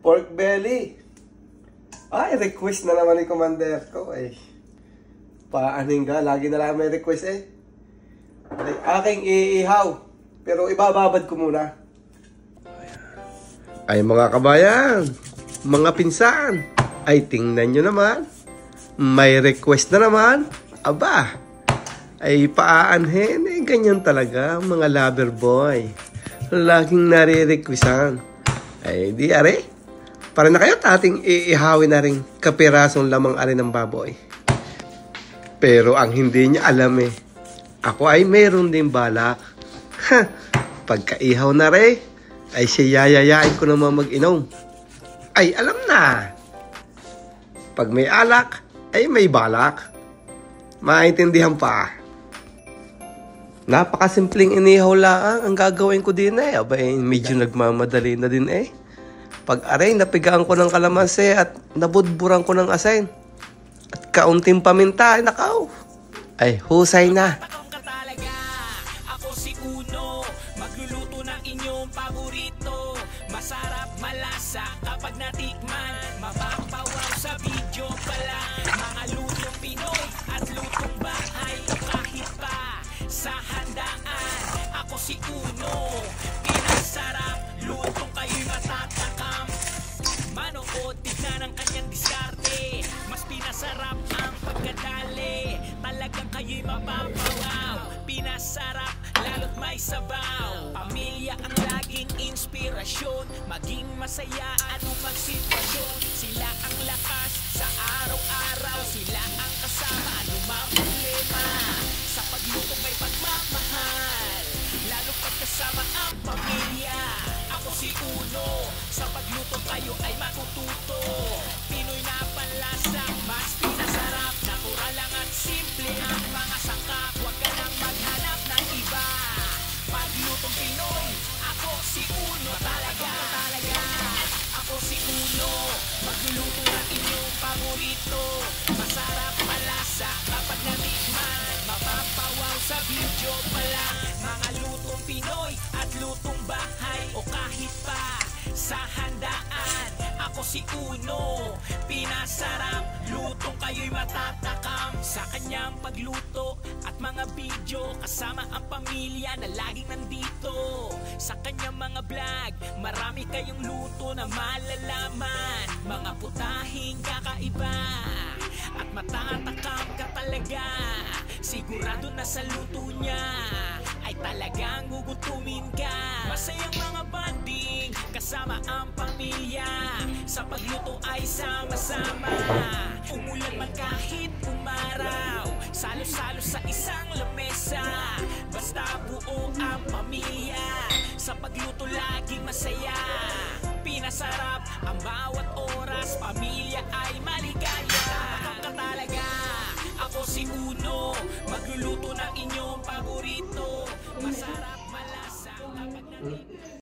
Pork belly. Ay, request na naman ni Commander ko eh. Paaning ka, lagi na lang may request eh. Ay, aking iihaw. Pero ibababad ko muna. Ay mga kabayan, mga pinsan, ay tingnan nyo naman. May request na naman. Aba, ay paaanhin eh. Ganyan talaga mga lover boy. Laging nare-requestan. Ay di are. Para na kayo ating iihawin na rin kapirasong lamang ari ng baboy. Pero ang hindi niya alam eh, ako ay mayroon din balak. Pagkaihaw na rin, ay siya yayayain ko naman mag-inom. Ay alam na. Pag may alak, ay may balak. Maintindihan pa. Napakasimpleng inihaw lang ang gagawin ko din eh. Aba eh, medyo nagmamadali na din eh. Pag aray, napigaan ko ng kalamansi at nabudburan ko ng asin. At kaunting paminta, ay nakaw. Ay, husay na. Ako si Uno, magluluto ng inyong paborito. Masarap, malasa kapag natikman. Mapapawaw sa video pala. Mga lutong Pinoy at lutong bahay. Kahit pa sa handaan. Ako si Uno, pinasarap. Lutong kayo'y matatakam. Manood, tignan ang kanyang diskarte. Mas pinasarap ang pagkadali. Talagang kayo'y mapapawaw. Pinasarap, lalo't may sabaw. Pamilya ang laging inspirasyon. Maging masaya anumang sitwasyon. Sila ang lakas sa araw-araw. Sila ang kasama anumang problema. Sa pagluto may pagmamahal. Lalo pag kasama ang pamilya. Ako si Uno, sa pagluto kayo ay matututo. Pinoy na panlasa, mas pinasarap. Natural lang at simple ang mga sangkap. Huwag ka nang maghanap ng iba. Paglutong Pinoy, ako si Uno talaga. Ako si Uno, magluluto ng inyong paborito. Masarap, malasa kapag natikman. Mapapawaw sa video pala. Mga lutong Pinoy at lutong bahay o kahit pa sa handaan. Ako si Uno, pinasarap. Lutong kayo'y matatakam. Sa kanyang pagluto at mga video, kasama ang pamilya na laging nandito. Sa kanyang mga vlog, marami kayong luto na malalaman. Mga putahing kakaiba at matatakam ka talaga. Sigurado na sa luto niya ay talagang gugutumin ka. Masayang mga banding kasama ang pamilya. Sa pagluto ay sama-sama. Umulan man kahit umaraw, salo-salo sa isang lamesa. Basta buo ang pamilya. Sa pagluto laging masaya. Pinasarap ang bawat oras. Pamilya ay maligaya. Ka talaga. Ako si Uno, magluluto ng inyong paborito. Masarap, malasa kapag natin.